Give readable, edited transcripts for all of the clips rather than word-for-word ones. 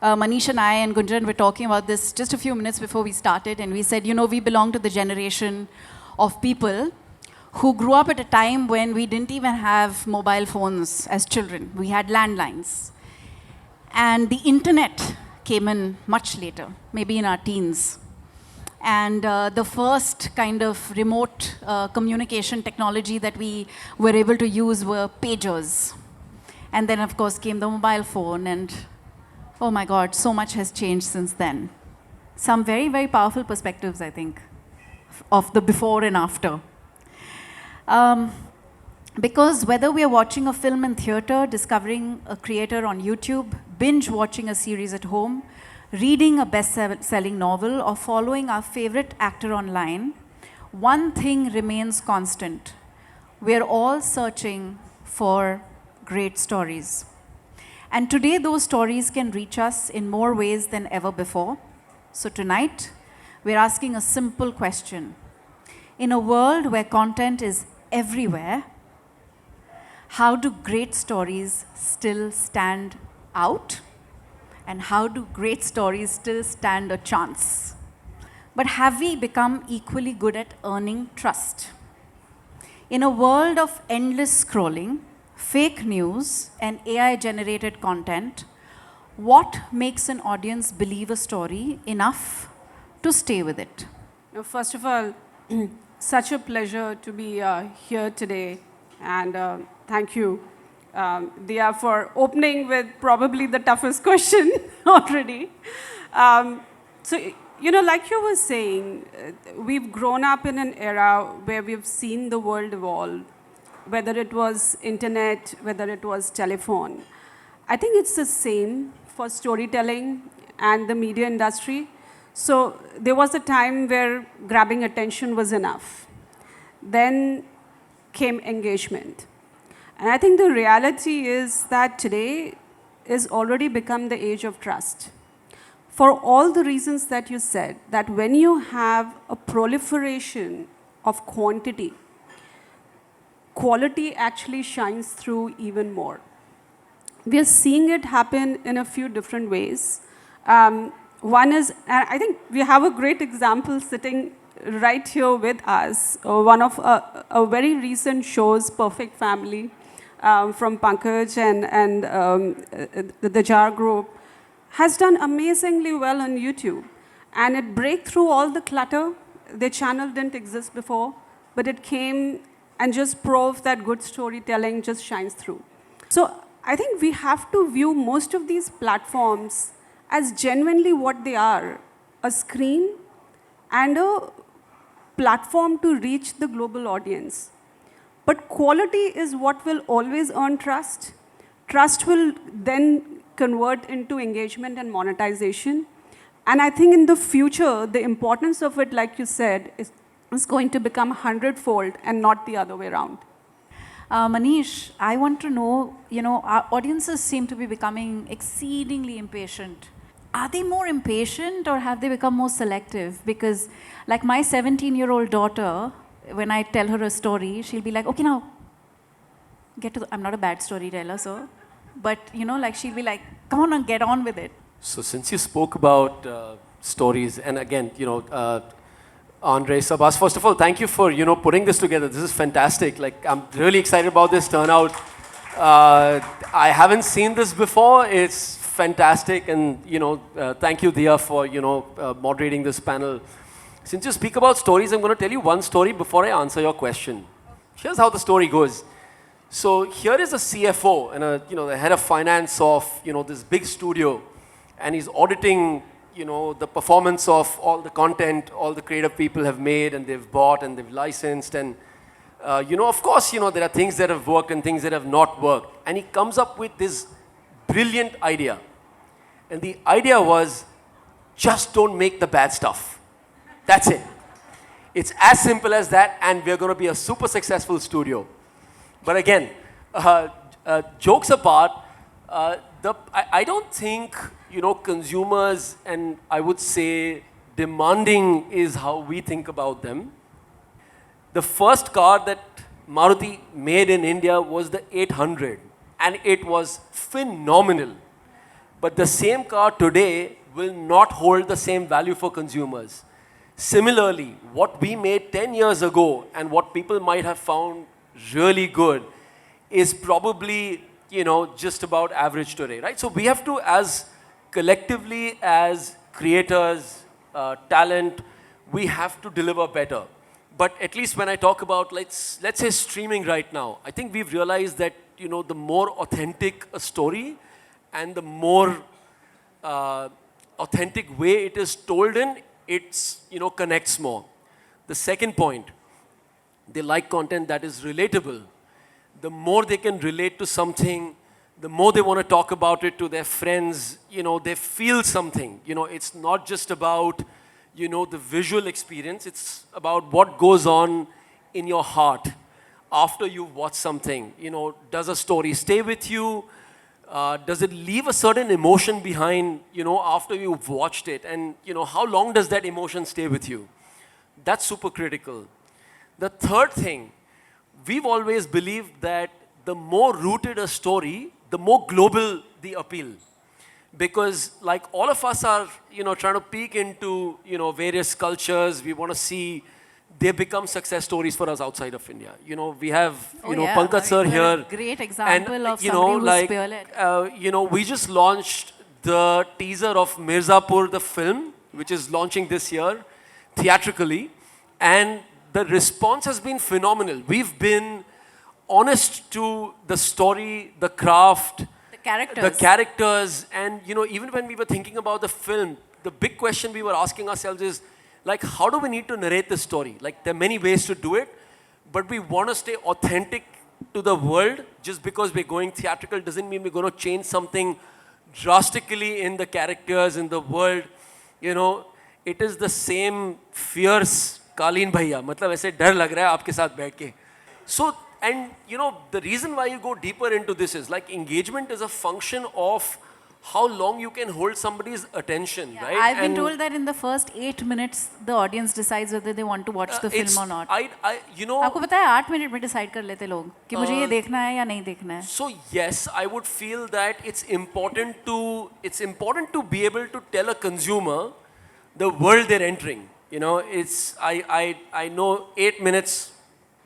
Manish and I and Gunjan were talking about this just a few minutes before we started, and we said, we belong to the generation of people who grew up at a time when we didn't even have mobile phones as children. We had landlines. And the internet came in much later, maybe in our teens. And the first kind of remote communication technology that we were able to use were pagers. And then, of course, came the mobile phone, and oh my God, so much has changed since then. Some very, very powerful perspectives, I think, of the before and after. Because whether we are watching a film in theater, discovering a creator on YouTube, binge watching a series at home, reading a best-selling novel, or following our favorite actor online, one thing remains constant. We're all searching for great stories. And today, those stories can reach us in more ways than ever before. So tonight, we're asking a simple question. In a world where content is everywhere, how do great stories still stand out? And how do great stories still stand a chance? But have we become equally good at earning trust? In a world of endless scrolling, fake news, and AI-generated content, what makes an audience believe a story enough to stay with it? First of all, such a pleasure to be here today, and thank you, Dia, for opening with probably the toughest question already. Like you were saying, we've grown up in an era where we've seen the world evolve, whether it was internet, whether it was telephone. I think it's the same for storytelling and the media industry. So there was a time where grabbing attention was enough. Then came engagement. And I think the reality is that today is already become the age of trust. For all the reasons that you said, that when you have a proliferation of quantity, quality actually shines through even more. We are seeing it happen in a few different ways. One is, and I think we have a great example sitting right here with us, one of a very recent show's Perfect Family from Pankaj and the Jar Group has done amazingly well on YouTube. And it break through all the clutter. Their channel didn't exist before, but it came and just proved that good storytelling just shines through. So I think we have to view most of these platforms as genuinely what they are, a screen and a platform to reach the global audience. But quality is what will always earn trust. Trust will then convert into engagement and monetization. And I think in the future, the importance of it, like you said, is going to become 100-fold and not the other way around. Manish, I want to know, our audiences seem to be becoming exceedingly impatient. Are they more impatient or have they become more selective? Because like my 17-year-old daughter, when I tell her a story, she'll be like, okay, now, get to I'm not a bad storyteller, so. But, she'll be like, come on and get on with it. So since you spoke about stories, and again, Andre, Sabas, first of all, thank you for, putting this together. This is fantastic. Like, I'm really excited about this turnout. I haven't seen this before. It's fantastic. And, thank you, Dia, for, moderating this panel. Since you speak about stories, I'm going to tell you one story before I answer your question. Here's how the story goes. So here is a CFO and the head of finance of, this big studio. And he's auditing, the performance of all the content all the creative people have made and they've bought and they've licensed. And, of course, there are things that have worked and things that have not worked. And he comes up with this brilliant idea. And the idea was, just don't make the bad stuff. That's it. It's as simple as that, and we're going to be a super successful studio. But again, jokes apart, I don't think, consumers, and I would say demanding is how we think about them. The first car that Maruti made in India was the 800, and it was phenomenal. but the same car today will not hold the same value for consumers. Similarly, what we made 10 years ago and what people might have found really good is probably, just about average today, right? So we have to, as collectively, as creators, talent, we have to deliver better. But at least when I talk about, let's say streaming right now, I think we've realized that, the more authentic a story and the more authentic way it is told in, it's, connects more. The second point, they like content that is relatable. The more they can relate to something, the more they want to talk about it to their friends, they feel something. It's not just about, the visual experience, it's about what goes on in your heart after you watch something. Does a story stay with you? Does it leave a certain emotion behind, after you've watched it? And, how long does that emotion stay with you? That's super critical. The third thing, we've always believed that the more rooted a story, the more global the appeal. Because like all of us are, trying to peek into, various cultures, we want to see they become success stories for us outside of India. We have, Pankaj sir here. Great example And, of somebody who's spearled. We just launched the teaser of Mirzapur, the film, which is launching this year, theatrically. And the response has been phenomenal. We've been honest to the story, the craft, The characters. and even when we were thinking about the film, the big question we were asking ourselves is, like, how do we need to narrate this story? Like, there are many ways to do it, but we want to stay authentic to the world. Just because we're going theatrical doesn't mean we're going to change something drastically in the characters, in the world. It is the same fierce Kaleen Bhaiya. मतलब ऐसे डर लग रहा है आपके साथ बैठ के. So, and the reason why you go deeper into this is, like, engagement is a function of how long you can hold somebody's attention, right? I've been And, told that in the first 8 minutes, the audience decides whether they want to watch the it's- film or not. I आपको पता है 8 minute में decide कर लेते लोग कि मुझे ये देखना है या नहीं देखना है. So yes, I would feel that it's important to be able to tell a consumer the world they're entering. I know 8 minutes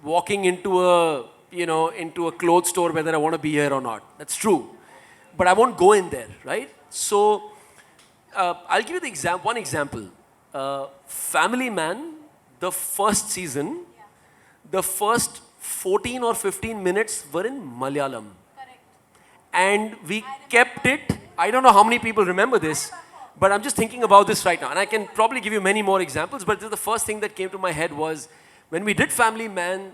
walking into a clothes store whether I want to be here or not. That's true, but I won't go in there, right? So I'll give you one example. Family Man, the first season, the first 14 or 15 minutes were in Malayalam. And we kept it. I don't know how many people remember this, but I'm just thinking about this right now. And I can probably give you many more examples, but the first thing that came to my head was when we did Family Man,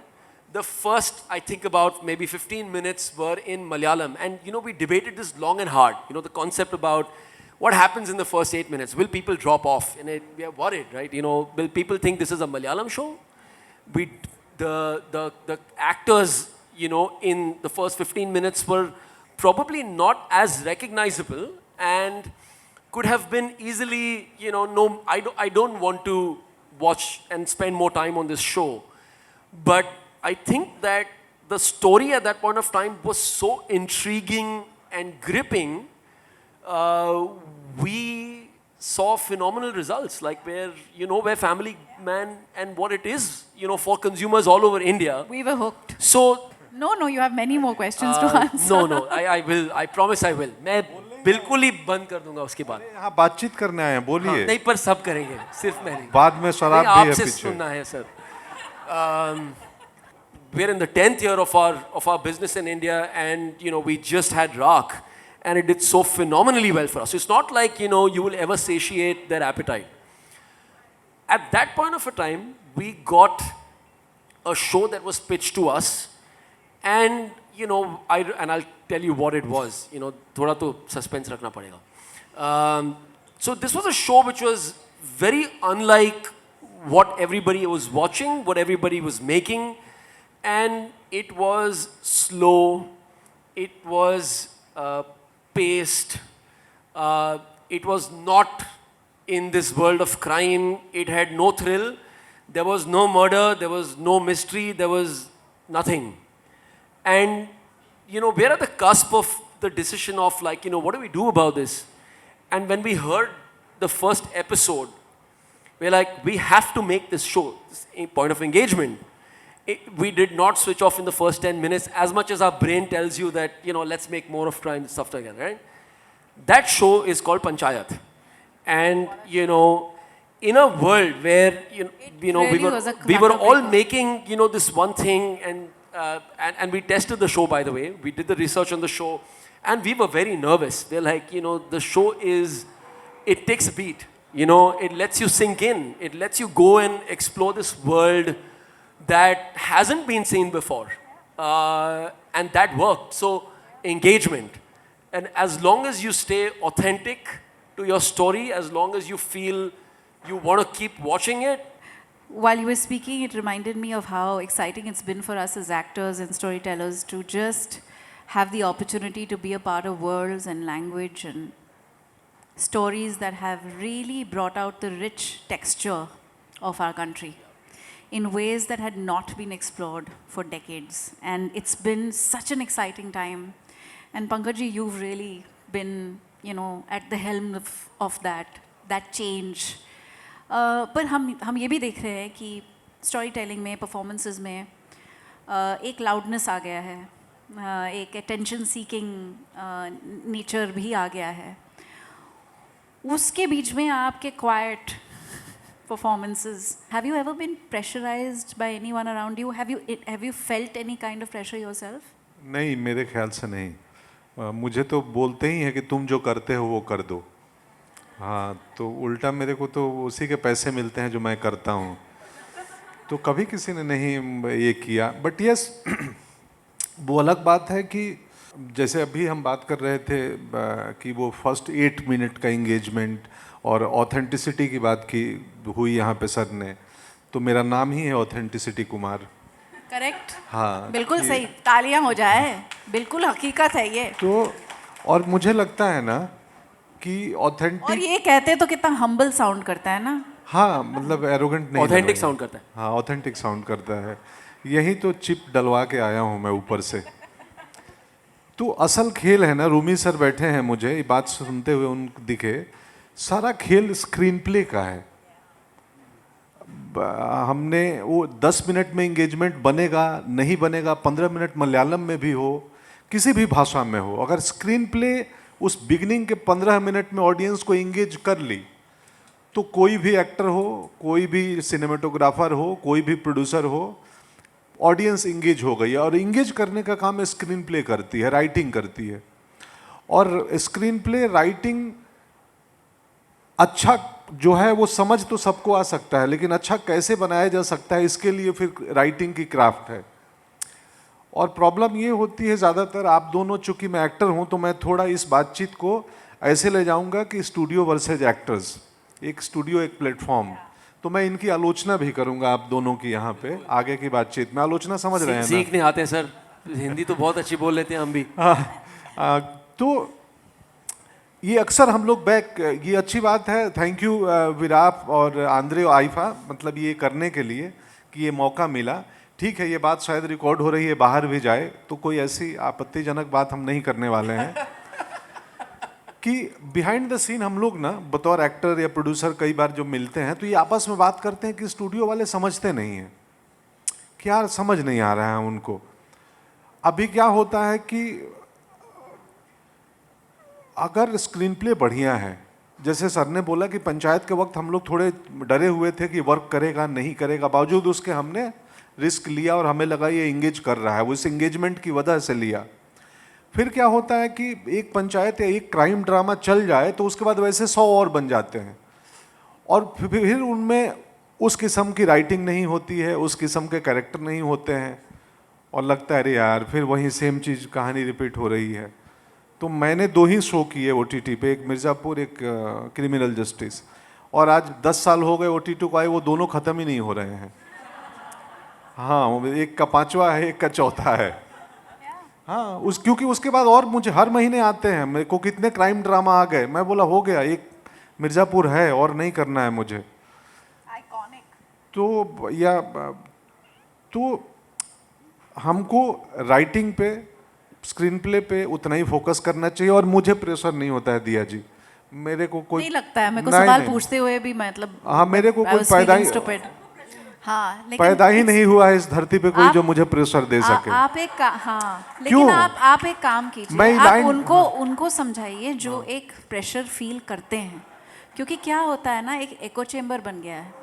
the first, I think about maybe 15 minutes were in Malayalam. And, we debated this long and hard. The concept about what happens in the first 8 minutes. Will people drop off? And we are worried, right? Will people think this is a Malayalam show? The actors, in the first 15 minutes were probably not as recognizable and could have been easily, no, I don't want to watch and spend more time on this show. But I think that the story at that point of time was so intriguing and gripping, we saw phenomenal results, like where Family Man and what it is, for consumers all over India. We were hooked. So, No, you have many more questions to answer. no, I will, I promise I will. मैं बिल्कुल ही बंद कर दूंगा उसके बाद. यहाँ बातचीत करने आए हैं, बोलिए. नहीं, पर सब करेंगे, सिर्फ मैं नहीं. बाद में शराब नहीं, भी है आपसे पीछे. सुनना है sir. We're in the 10th year of our business in India, and we just had Rock, and it did so phenomenally well for us. So it's not like you will ever satiate their appetite. At that point of a time, we got a show that was pitched to us, and I'll tell you what it was. थोड़ा तो suspense रखना पड़ेगा. So this was a show which was very unlike what everybody was watching, what everybody was making. And it was slow, it was paced, it was not in this world of crime, it had no thrill, there was no murder, there was no mystery, there was nothing. And, we're at the cusp of the decision of what do we do about this? And when we heard the first episode, we're like, we have to make this show, this point of engagement. We did not switch off in the first 10 minutes as much as our brain tells you that, you know, let's make more of crime, stuff like that, right? That show is called Panchayat. And, you know, in a world where, really was a we were all clatter-breaker. making, you know, this one thing, and we tested the show, by the way. We did the research on the show, and we were very nervous. We're like, you know, the show it takes a beat. You know, it lets you sink in. It lets you go and explore this world that hasn't been seen before. And that worked. So, engagement. And as long as you stay authentic to your story, as long as you feel you want to keep watching it. While you were speaking, it reminded me of how exciting it's been for us as actors and storytellers to just have the opportunity to be a part of worlds and language and stories that have really brought out the rich texture of our country in ways that had not been explored for decades. And it's been such an exciting time. And Pankaj, you've really been, you know, at the helm of that change. पर हम ये भी देख रहे हैं कि story telling में performances में एक लाउडनेस आ गया है, एक अटेंशन सीकिंग नेचर भी आ गया है. उसके बीच में आपके quite performances, have you ever been pressurized by anyone around you? Have you felt any kind of pressure yourself? नहीं, मेरे ख्याल से नहीं. मुझे तो बोलते ही हैं कि तुम जो करते हो वो कर दो. हाँ, तो उल्टा मेरे को तो उसी के पैसे मिलते हैं जो मैं करता हूँ. तो कभी किसी ने नहीं ये किया. बट यस, वो अलग बात है कि जैसे अभी हम बात कर रहे थे कि वो फर्स्ट 8 मिनट का इंगेजमेंट और ऑथेंटिसिटी की बात की हुई यहाँ पे सर ने, तो मेरा नाम ही है ऑथेंटिसिटी कुमार. करेक्ट. हाँ, बिल्कुल सही. तालियां हो जाए. बिल्कुल हकीकत है ये. तो और मुझे लगता है ना कि और ऑथेंटिक, ये कहते तो कितना हम्बल साउंड करता है ना. हाँ, मतलब एरोगेंट नहीं, ऑथेंटिक लगेगा. साउंड करता है. हाँ, ऑथेंटिक साउंड करता है. यही तो चिप डलवा के आया हूँ मैं ऊपर से. तो असल खेल है ना, रूमी सर बैठे हैं, मुझे ये बात सुनते हुए उन दिखे, सारा खेल स्क्रीन प्ले का है. हमने वो 10 मिनट में इंगेजमेंट बनेगा नहीं बनेगा, 15 मिनट मलयालम में भी हो, किसी भी भाषा में हो, अगर स्क्रीन प्ले उस बिगनिंग के 15 मिनट में ऑडियंस को इंगेज कर ली, तो कोई भी एक्टर हो, कोई भी सिनेमेटोग्राफर हो, कोई भी प्रोड्यूसर हो, ऑडियंस इंगेज हो गई. और इंगेज करने का काम स्क्रीन प्ले करती है, राइटिंग करती है. और स्क्रीन प्ले राइटिंग अच्छा जो है वो समझ तो सबको आ सकता है, लेकिन अच्छा कैसे बनाया जा सकता है, इसके लिए फिर राइटिंग की क्राफ्ट है. और प्रॉब्लम ये होती है ज़्यादातर, आप दोनों, चूंकि मैं एक्टर हूँ तो मैं थोड़ा इस बातचीत को ऐसे ले जाऊंगा कि स्टूडियो वर्सेज एक्टर्स, एक स्टूडियो एक प्लेटफॉर्म. तो मैं इनकी आलोचना भी करूंगा आप दोनों की यहाँ पे आगे की बातचीत में. आलोचना समझ रहे हैं ना? सीखने आते हैं सर, हिंदी तो बहुत अच्छी बोल लेते हैं हम भी. तो ये अक्सर हम लोग ये अच्छी बात है. थैंक यू विराप और आंद्रे और आइफा, मतलब ये करने के लिए कि ये मौका मिला. ठीक है, ये बात शायद रिकॉर्ड हो रही है, बाहर भी जाए, तो कोई ऐसी आपत्तिजनक बात हम नहीं करने वाले हैं. कि बिहाइंड द सीन हम लोग ना बतौर एक्टर या प्रोड्यूसर कई बार जो मिलते हैं तो ये आपस में बात करते हैं कि स्टूडियो वाले समझते नहीं हैं, क्या समझ नहीं आ रहा है उनको. अभी क्या होता है कि अगर स्क्रीन प्ले बढ़िया है, जैसे सर ने बोला कि पंचायत के वक्त हम लोग थोड़े डरे हुए थे कि वर्क करेगा नहीं करेगा, बावजूद उसके हमने रिस्क लिया और हमें लगा ये इंगेज कर रहा है, वो इस इंगेजमेंट की वजह से लिया. फिर क्या होता है कि एक पंचायत या एक क्राइम ड्रामा चल जाए तो उसके बाद वैसे 100 और बन जाते हैं, और फिर उनमें उस किस्म की राइटिंग नहीं होती है, उस किस्म के कैरेक्टर नहीं होते हैं, और लगता है अरे यार फिर वही सेम चीज़ कहानी रिपीट हो रही है. तो मैंने 2 ही शो किए OTT पे, एक मिर्ज़ापुर, एक क्रिमिनल जस्टिस, और आज 10 साल हो गए OTT को आए, वो दोनों ख़त्म ही नहीं हो रहे हैं. हाँ, एक का 5वां है, एक का 4था है. हाँ, क्योंकि उसके बाद और मुझे हर महीने आते हैं, मेरे को कितने क्राइम ड्रामा आ गए. मैं बोला हो गया, एक मिर्ज़ापुर है और नहीं करना है मुझे. तो हमको राइटिंग पे, स्क्रीन प्ले पे उतना ही फोकस करना चाहिए. और मुझे प्रेशर नहीं होता है दिया जी, मेरे को कोई नहीं लगता है मेरे को नहीं, सवाल नहीं। पूछते हुए भी मतलब हाँ, मेरे को I कोई was feeling पैदा ही stupid. हाँ लेकिन पैदा ही नहीं हुआ है इस धरती पे कोई आप- जो मुझे प्रेशर दे सके। आप एक हाँ लेकिन क्यों? आप एक काम मैं कीजिए, आप लाइन- उनको समझाइए जो एक प्रेशर फील करते हैं, क्योंकि क्या होता है ना, एक एको चेम्बर बन गया है।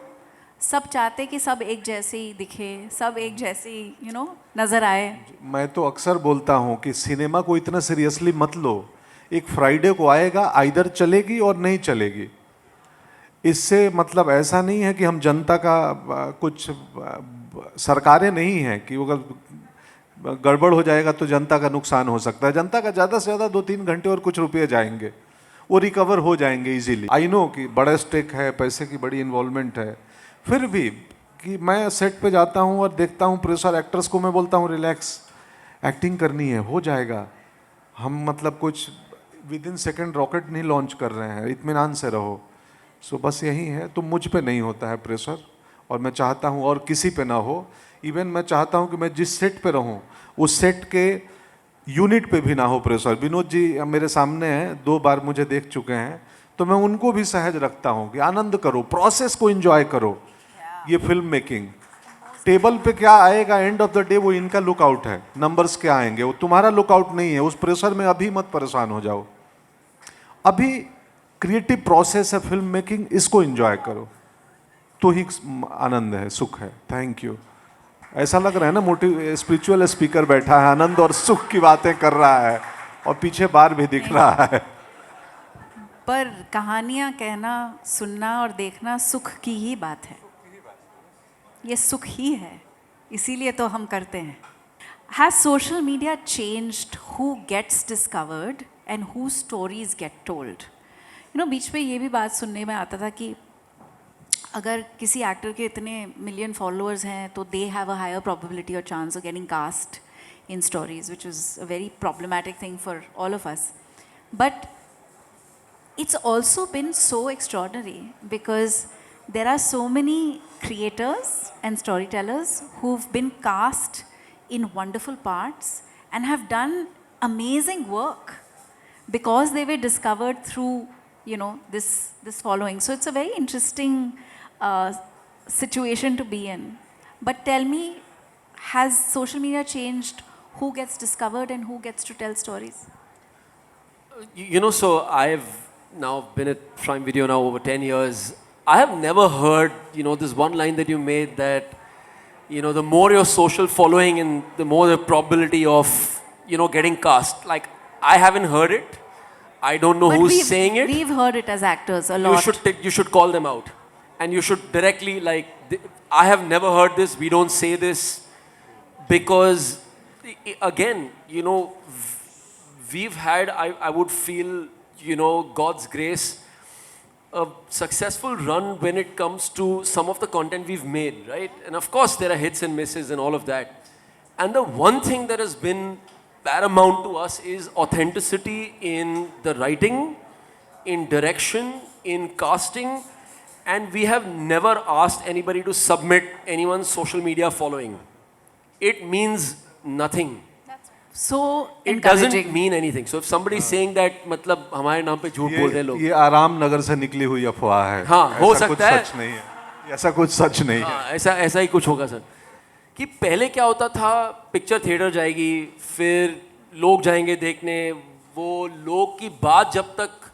सब चाहते कि सब एक जैसे ही दिखे, सब एक जैसे ही नजर आए। मैं तो अक्सर बोलता हूँ कि सिनेमा को इतना सीरियसली मत लो। एक फ्राइडे को आएगा, आइदर चलेगी और नहीं चलेगी। इससे मतलब ऐसा नहीं है कि हम जनता का कुछ सरकारें नहीं हैं कि अगर गड़बड़ हो जाएगा तो जनता का नुकसान हो सकता है। जनता का ज़्यादा से ज़्यादा 2-3 घंटे और कुछ रुपये जाएंगे, वो रिकवर हो जाएंगे इजीली। आई नो कि बड़ा स्टेक है, पैसे की बड़ी इन्वॉल्वमेंट है, फिर भी कि मैं सेट पे जाता हूँ और देखता हूँ प्रेशर। एक्टर्स को मैं बोलता हूँ रिलैक्स, एक्टिंग करनी है, हो जाएगा। हम मतलब कुछ विद इन सेकेंड रॉकेट नहीं लॉन्च कर रहे हैं, इत्मीनान से रहो। सो बस यही है। तो मुझ पे नहीं होता है प्रेशर, और मैं चाहता हूँ और किसी पे ना हो। इवन मैं चाहता हूँ कि मैं जिस सेट पे रहूँ उस सेट के यूनिट पे भी ना हो प्रेशर। विनोद जी मेरे सामने हैं, 2 बार मुझे देख चुके हैं, तो मैं उनको भी सहज रखता हूँ कि आनंद करो, प्रोसेस को एंजॉय करो। ये फिल्म मेकिंग टेबल पे क्या आएगा एंड ऑफ द डे वो इनका लुकआउट है, नंबर्स क्या आएंगे वो तुम्हारा लुकआउट नहीं है। उस प्रेशर में अभी मत परेशान हो जाओ। अभी क्रिएटिव प्रोसेस है फिल्म मेकिंग, इसको एंजॉय करो तो ही आनंद है, सुख है। Thank you. ऐसा लग रहा है ना मोटिव स्पिरिचुअल स्पीकर बैठा है, आनंद और सुख की बातें कर रहा है और पीछे बार भी दिख रहा है। पर कहानियाँ कहना, सुनना और देखना सुख की ही बात है, ये सुख ही है, इसीलिए तो हम करते हैं। Has social media changed who gets discovered and whose stories get told? बीच में ये भी बात सुनने में आता था कि अगर किसी एक्टर के इतने मिलियन फॉलोअर्स हैं तो they have a higher probability और chance of getting cast in stories, which is a very problematic thing for all of us. But it's also been so extraordinary because there are so many creators and storytellers who've been cast in wonderful parts and have done amazing work because they were discovered through this following. So it's a very interesting situation to be in. But tell me, has social media changed who gets discovered and who gets to tell stories? So I've now been at Prime Video now over 10 years. I have never heard, this one line that you made that, the more your social following and the more the probability of, getting cast. Like, I haven't heard it. I don't know But who's saying it. We've heard it as actors a lot. You should call them out. And you should directly, I have never heard this, we don't say this. Because, again, we've had, I would feel, God's grace, a successful run when it comes to some of the content we've made, right? And of course, there are hits and misses and all of that. And the one thing that has been paramount to us is authenticity in the writing, in direction, in casting, and we have never asked anybody to submit anyone's social media following. It means nothing. So It encouraging. doesn't mean anything. So if somebody is saying that, मतलब हमारे नाम पे झूठ बोल रहे हैं लोग. ये आराम नगर से निकली हुई अफवाह है। हाँ, हो ऐसा कुछ सकता है। सच नहीं है, ऐसा कुछ सच नहीं है। हाँ, ऐसा ही कुछ होगा सर। कि पहले क्या होता था, पिक्चर थिएटर जाएगी, फिर लोग जाएंगे देखने, वो लोग की बात जब तक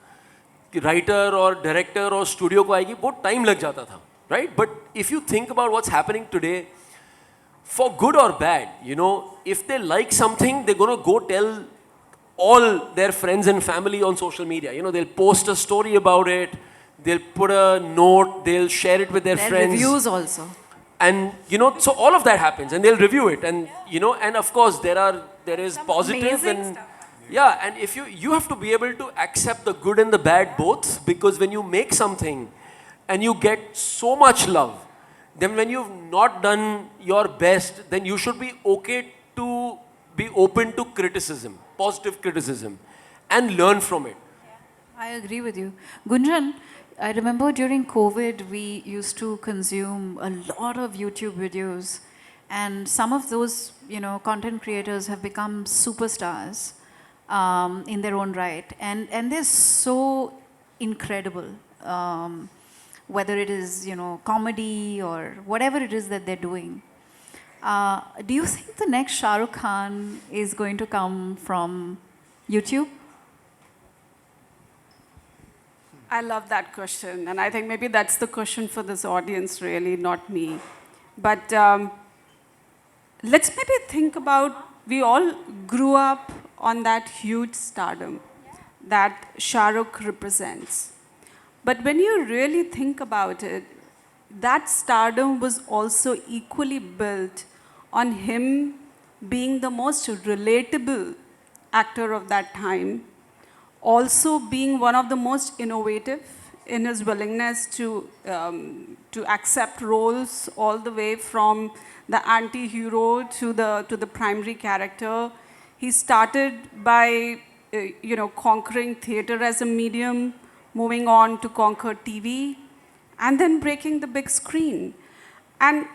राइटर और डायरेक्टर और स्टूडियो को आएगी, वो टाइम लग जाता था, right? But if you think about what's happening today, for good or bad, if they like something, they're going to go tell all their friends and family on social media. They'll post a story about it, they'll put a note, they'll share it with their There are friends. reviews also. And, so all of that happens, and they'll review it. And, and of course, there is positive amazing and, stuff. yeah, and if you have to be able to accept the good and the bad both, because when you make something and you get so much love, then when you've not done your best, then you should be okay to be open to criticism, positive criticism, and learn from it. I agree with you. Gunjan, I remember during COVID, we used to consume a lot of YouTube videos, and some of those, content creators have become superstars in their own right, and they're so incredible. Whether it is, you know, comedy or whatever it is that they're doing. Do you think the next Shah Rukh Khan is going to come from YouTube? I love that question, and I think maybe that's the question for this audience, really, not me. But let's maybe think about, we all grew up on that huge stardom that Shah Rukh represents. But when you really think about it, that stardom was also equally built on him being the most relatable actor of that time, also being one of the most innovative in his willingness to accept roles all the way from the anti-hero to the primary character. He started by conquering theater as a medium, moving on to conquer TV, and then breaking the big screen. And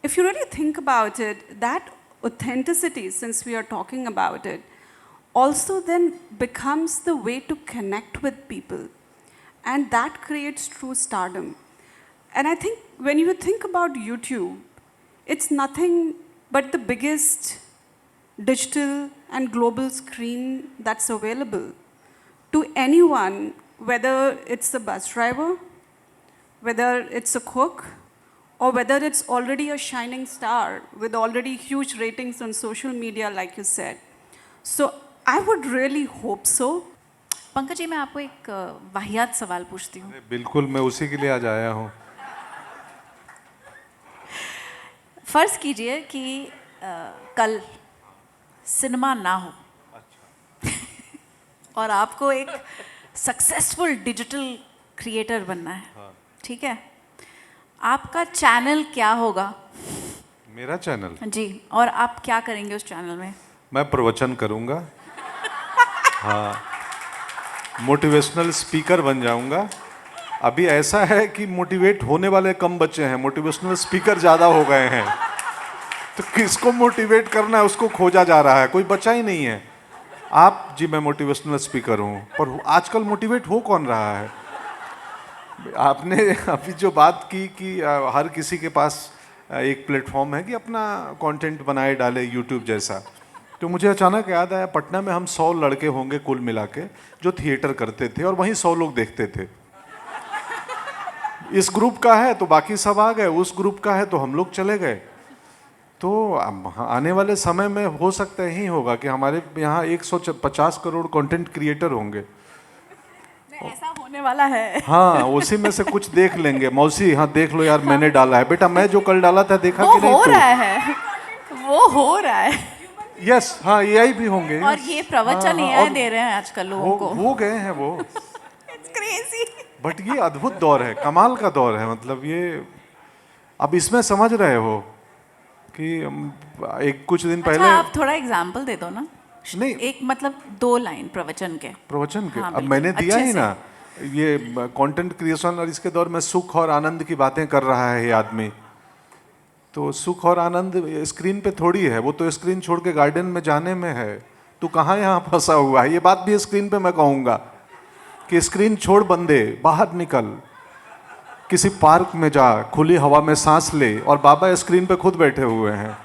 if you really think about it, that authenticity, since we are talking about it, also then becomes the way to connect with people. And that creates true stardom. And I think when you think about YouTube, it's nothing but the biggest digital and global screen that's available to anyone, whether it's a bus driver, whether it's a cook, or whether it's already a shining star with already huge ratings on social media, like you said. So I would really hope so. Pankaj ji, मैं आपको एक वाहियात सवाल पूछती हूँ. बिल्कुल, मैं उसी के लिए आज आया हूँ. फर्ज कीजिए कि कल सिनेमा ना हो और आपको एक सक्सेसफुल डिजिटल क्रिएटर बनना है, ठीक है? आपका चैनल क्या होगा? मेरा चैनल? जी, और आप क्या करेंगे उस चैनल में? मैं प्रवचन करूँगा. हाँ, मोटिवेशनल स्पीकर बन जाऊँगा. अभी ऐसा है कि मोटिवेट होने वाले कम बच्चे हैं, मोटिवेशनल स्पीकर ज़्यादा हो गए हैं. तो किसको मोटिवेट करना है उसको खोजा जा रहा है, कोई बचा ही नहीं है. आप जी, मैं मोटिवेशनल स्पीकर हूँ, पर आजकल मोटिवेट हो कौन रहा है? आपने अभी जो बात की कि हर किसी के पास एक प्लेटफॉर्म है कि अपना कंटेंट बनाए डाले यूट्यूब जैसा, तो मुझे अचानक याद आया, पटना में हम 100 लड़के होंगे कुल मिला के जो थिएटर करते थे और वहीं 100 लोग देखते थे. इस ग्रुप का है तो बाकी सब आ गए, उस ग्रुप का है तो हम लोग चले गए. तो आने वाले समय में हो सकता ही होगा कि हमारे यहाँ 150 करोड़ कंटेंट क्रिएटर होंगे. ऐसा होने वाला है. हाँ, उसी में से कुछ देख लेंगे. मौसी, हाँ देख लो यार, मैंने डाला है. बेटा, मैं जो कल डाला था देखा कि नहीं? वो हो रहा है, वो हो रहा है. यस, हाँ, एआई भी होंगे. और ये प्रवचन एआई दे रहे हैं आजकल लोगों को. हो गए हैं वो. It's crazy. बट ये अद्भुत दौर है, कमाल का दौर है. मतलब ये अब इसमें समझ रहे हो कि एक कुछ दिन पहले. अच्छा, आप थोड़ा एग्जाम्पल दे दो ना. नहीं, एक मतलब 2 लाइन प्रवचन के. हाँ, अब बिल्कुल, मैंने दिया अच्छे ही से. ना. ये कंटेंट क्रिएशन और इसके दौर में सुख और आनंद की बातें कर रहा है ये आदमी. तो सुख और आनंद स्क्रीन पे थोड़ी है, वो तो स्क्रीन छोड़ के गार्डन में जाने में है. तू कहाँ यहाँ फंसा हुआ है? ये बात भी स्क्रीन पे मैं कहूँगा कि स्क्रीन छोड़ बंदे, बाहर निकल, किसी पार्क में जा, खुली हवा में सांस ले. और बाबा स्क्रीन पे खुद बैठे हुए हैं.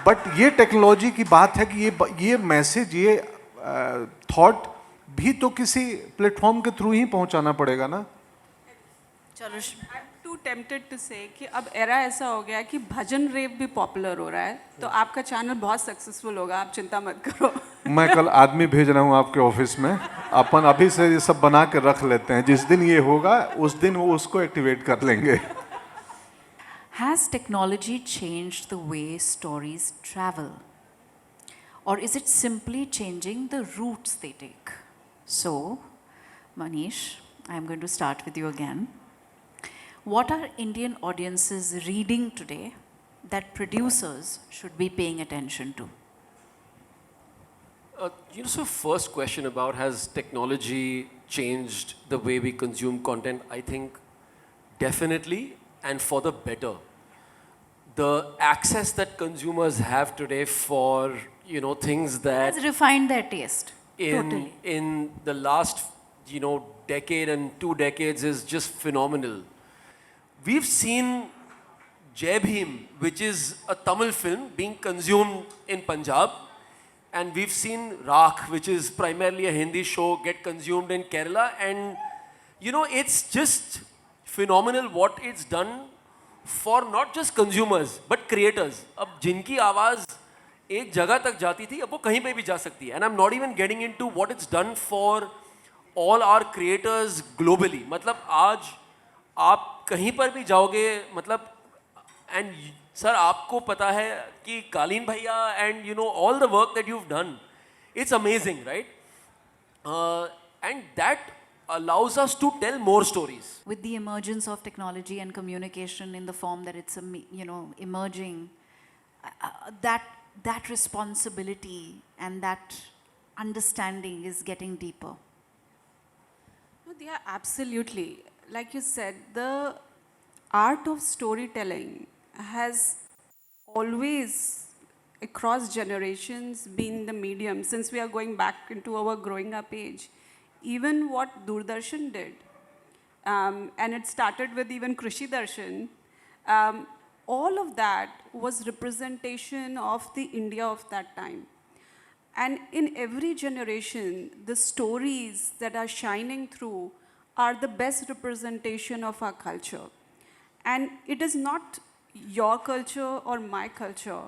बट ये टेक्नोलॉजी की बात है कि ये मैसेज, ये थॉट भी तो किसी प्लेटफॉर्म के थ्रू ही पहुंचाना पड़ेगा ना. चलो, I'm too tempted to say कि अब एरा ऐसा हो गया कि भजन रेप भी पॉपुलर हो रहा है, तो आपका चैनल बहुत सक्सेसफुल होगा, आप चिंता मत करो. मैं कल आदमी भेज रहा हूँ आपके ऑफिस में. अपन अभी से ये सब बना के रख लेते हैं, जिस दिन ये होगा उस दिन वो उसको एक्टिवेट कर लेंगे. Has technology changed the way stories travel? Or is it simply changing the routes they take? So, Manish, I'm going to start with you again. What are Indian audiences reading today that producers should be paying attention to? So first question about has technology changed the way we consume content? I think definitely, and for the better. The access that consumers have today for things that Has refined their taste. Totally. in the last decade and 2 decades is just phenomenal. We've seen Jai Bhim, which is a Tamil film being consumed in Punjab, and we've seen Rakh, which is primarily a Hindi show, get consumed in Kerala, and it's just phenomenal what it's done for not just consumers but creators. अब जिनकी आवाज़ एक जगह तक जाती थी अब वो कहीं पे भी जा सकती है, and I'm not even getting into what it's done for all our creators globally. मतलब आज आप कहीं पर भी जाओगे, मतलब एंड सर आपको पता है कि कालीन भैया and all the work that you've done, it's amazing, right? And that allows us to tell more stories. With the emergence of technology and communication in the form that it's emerging, that responsibility and that understanding is getting deeper. No, they are absolutely. Like you said, the art of storytelling has always, across generations, been the medium since we are going back into our growing up age. Even what Doordarshan did, and it started with even Krishi Darshan, all of that was representation of the India of that time. And in every generation, the stories that are shining through are the best representation of our culture. And it is not your culture or my culture,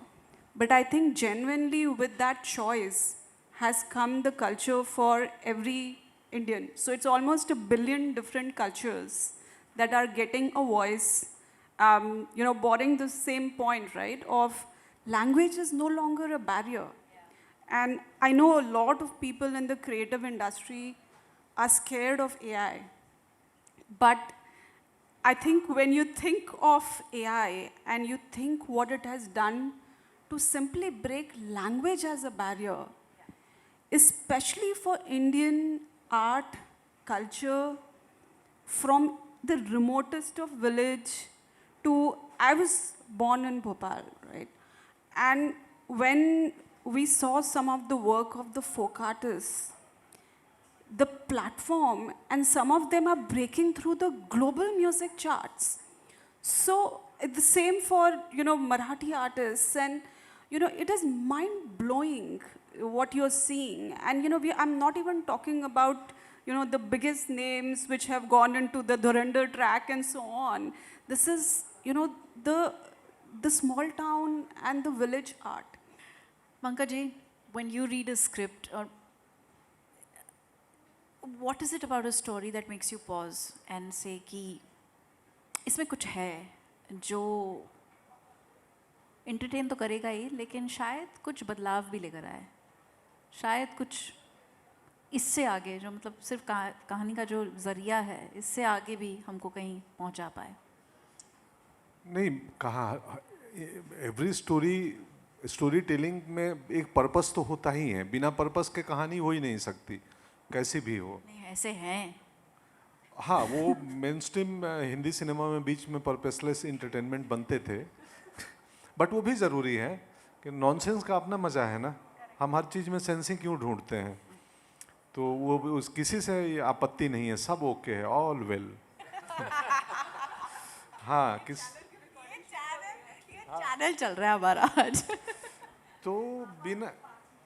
but I think genuinely with that choice has come the culture for every Indian. So it's almost 1 billion different cultures that are getting a voice, boarding the same point, right, of language is no longer a barrier. And I know a lot of people in the creative industry are scared of AI. But I think when you think of AI and you think what it has done to simply break language as a barrier, especially for Indian art, culture, from the remotest of village to, I was born in Bhopal, right? And when we saw some of the work of the folk artists, the platform, and some of them are breaking through the global music charts. So the same for, Marathi artists, and, it is mind-blowing what you're seeing. And, I'm not even talking about, the biggest names which have gone into the Dhurandhar track and so on. This is, the small town and the village art. Pankaj, when you read a script, or what is it about a story that makes you pause and say कि इसमें कुछ है जो entertain तो करेगा ही, लेकिन शायद कुछ बदलाव भी लेकर आए, शायद कुछ इससे आगे जो मतलब सिर्फ कहानी का जो जरिया है इससे आगे भी हमको कहीं पहुंचा पाए? नहीं कहा, एवरी स्टोरी टेलिंग में एक पर्पस तो होता ही है, बिना पर्पस के कहानी हो ही नहीं सकती कैसी भी हो। नहीं ऐसे हैं। हाँ, वो मेन स्ट्रीम हिंदी सिनेमा में बीच में पर्पसलेस इंटरटेनमेंट बनते थे, बट वो भी ज़रूरी है कि नॉनसेंस का अपना मज़ा है ना, हम हर चीज़ में सेंसिंग क्यों ढूंढते हैं, तो वो उस किसी से आपत्ति नहीं है, सब ओके है, ऑल वेल। हाँ चैनल चल रहा है हमारा आज। तो बिना,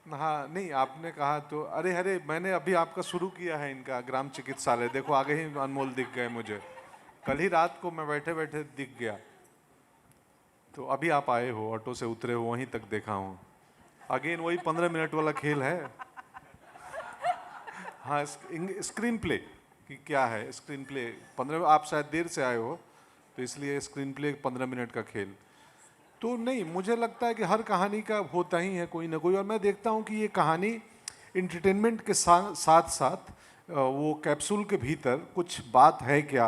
हाँ नहीं आपने कहा तो अरे मैंने अभी आपका शुरू किया है इनका ग्राम चिकित्सालय, देखो आगे ही अनमोल दिख गए मुझे, कल ही रात को मैं बैठे बैठे दिख गया, तो अभी आप आए हो, ऑटो से उतरे हो, वहीं तक देखा हूँ। अगेन वही 15 मिनट वाला खेल है। हाँ स्क्रीन प्ले कि क्या है, स्क्रीन प्ले 15, आप शायद देर से आए हो तो इसलिए स्क्रीन प्ले 15 मिनट का खेल तो नहीं, मुझे लगता है कि हर कहानी का होता ही है कोई ना कोई, और मैं देखता हूँ कि ये कहानी इंटरटेनमेंट के साथ साथ वो कैप्सूल के भीतर कुछ बात है क्या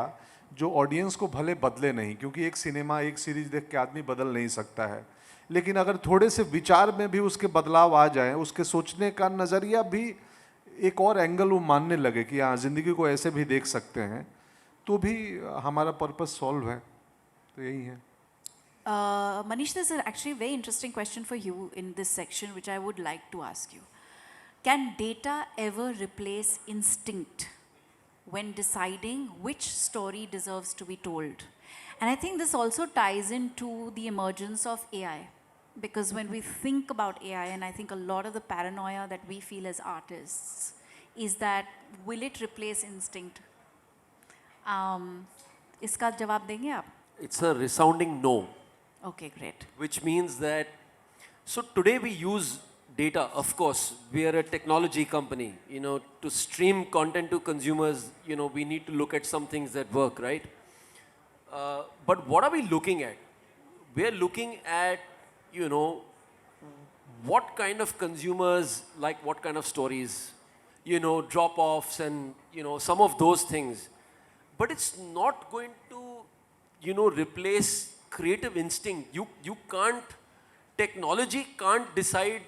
जो ऑडियंस को भले बदले नहीं, क्योंकि एक सिनेमा एक सीरीज देख के आदमी बदल नहीं सकता है, लेकिन अगर थोड़े से विचार में भी उसके बदलाव आ जाए, उसके सोचने का नज़रिया भी एक और एंगल वो मानने लगे कि हाँ ज़िंदगी को ऐसे भी देख सकते हैं, तो भी हमारा पर्पस सॉल्व है, तो यही है। Manish, there's actually a very interesting question for you in this section, which I would like to ask you. Can data ever replace instinct? when deciding which story deserves to be told. And I think this also ties into the emergence of AI. Because when we think about AI, and I think a lot of the paranoia that we feel as artists is that will it replace instinct? इसका जवाब देंगे आप? It's a resounding no. Okay, great. Which means that, so today we use data, of course, we are a technology company, to stream content to consumers, we need to look at some things that work, right? But what are we looking at? We're looking at, what kind of consumers like what kind of stories, drop-offs and, some of those things. But it's not going to, replace creative instinct. You can't, technology can't decide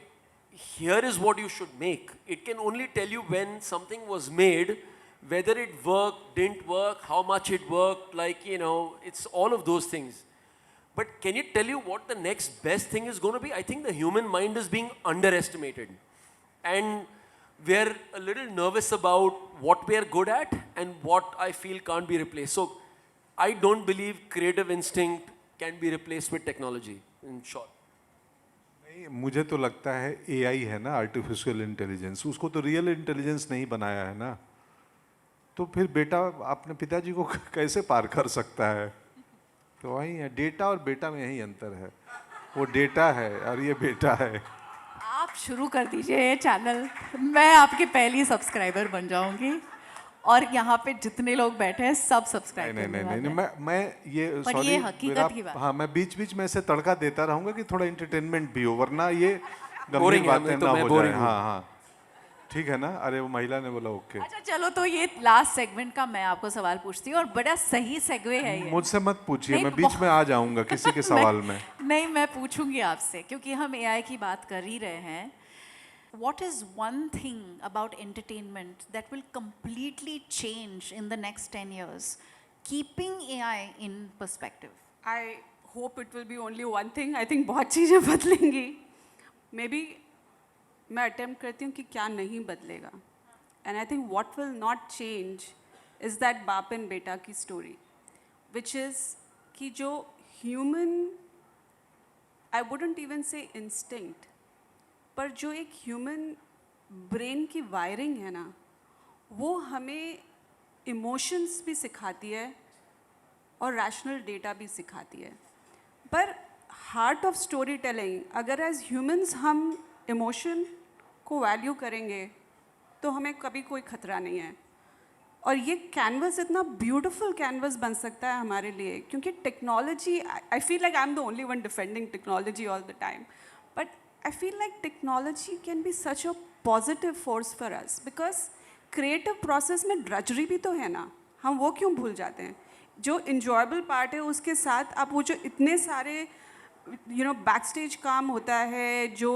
here is what you should make. It can only tell you when something was made, whether it worked, didn't work, how much it worked, it's all of those things. But can it tell you what the next best thing is going to be? I think the human mind is being underestimated. And we're a little nervous about what we're good at and what I feel can't be replaced. So I don't believe creative instinct can be replaced with technology, in short. नहीं, मुझे तो लगता है AI है ना, artificial intelligence, उसको तो real intelligence नहीं बनाया है ना, तो फिर बेटा अपने पिताजी को कैसे पार कर सकता है? तो वही है, डेटा और बेटा में यही अंतर है, वो डेटा है और ये बेटा है। आप शुरू कर दीजिए ये चैनल, मैं आपकी पहली सब्सक्राइबर बन जाऊंगी और यहाँ पे जितने लोग बैठे हैं सब सब्सक्राइब करने वाले हैं। मैं ये पर सॉरी ये हकीकत की बात। हाँ, मैं बीच बीच में ऐसे तड़का देता रहूंगा कि थोड़ा एंटरटेनमेंट भी हो, वरना ये गंभीर Boring है, बातें मैं ना तो मैं हो boring जाए। हूँ। हाँ हाँ, ठीक है ना? अरे वो महिला ने बोला ओके। अच्छा चलो, तो ये लास्ट सेगमेंट का मैं आपको सवाल पूछती हूँ और बड़ा सही सेगवे है ये। मुझसे मत पूछिए, नहीं, मैं बीच में आ जाऊंगा किसी के सवाल में। नहीं, मैं पूछूंगी आपसे क्योंकि हम एआई की बात कर ही रहे हैं। What is one thing about entertainment that will completely change in the next 10 years, keeping AI in perspective? I hope it will be only one thing. I think बहुत चीज़ें बदलेंगी. Maybe मैं attempt करती हूँ कि क्या नहीं बदलेगा. And I think what will not change is that बाप and बेटा की story, which is कि जो human, I wouldn't even say instinct, पर जो एक ह्यूमन ब्रेन की वायरिंग है ना, वो हमें इमोशंस भी सिखाती है और रैशनल डेटा भी सिखाती है। पर हार्ट ऑफ स्टोरी टेलिंग, अगर एज ह्यूमंस हम इमोशन को वैल्यू करेंगे तो हमें कभी कोई खतरा नहीं है। और ये कैनवस इतना ब्यूटीफुल कैनवस बन सकता है हमारे लिए, क्योंकि technology, I feel like I am the only one defending technology all the time, but I feel like technology can be such a positive force for us because creative process में drudgery भी तो है ना, हम वो क्यों भूल जाते हैं? जो enjoyable part है उसके साथ आप वो जो इतने सारे backstage काम होता है, जो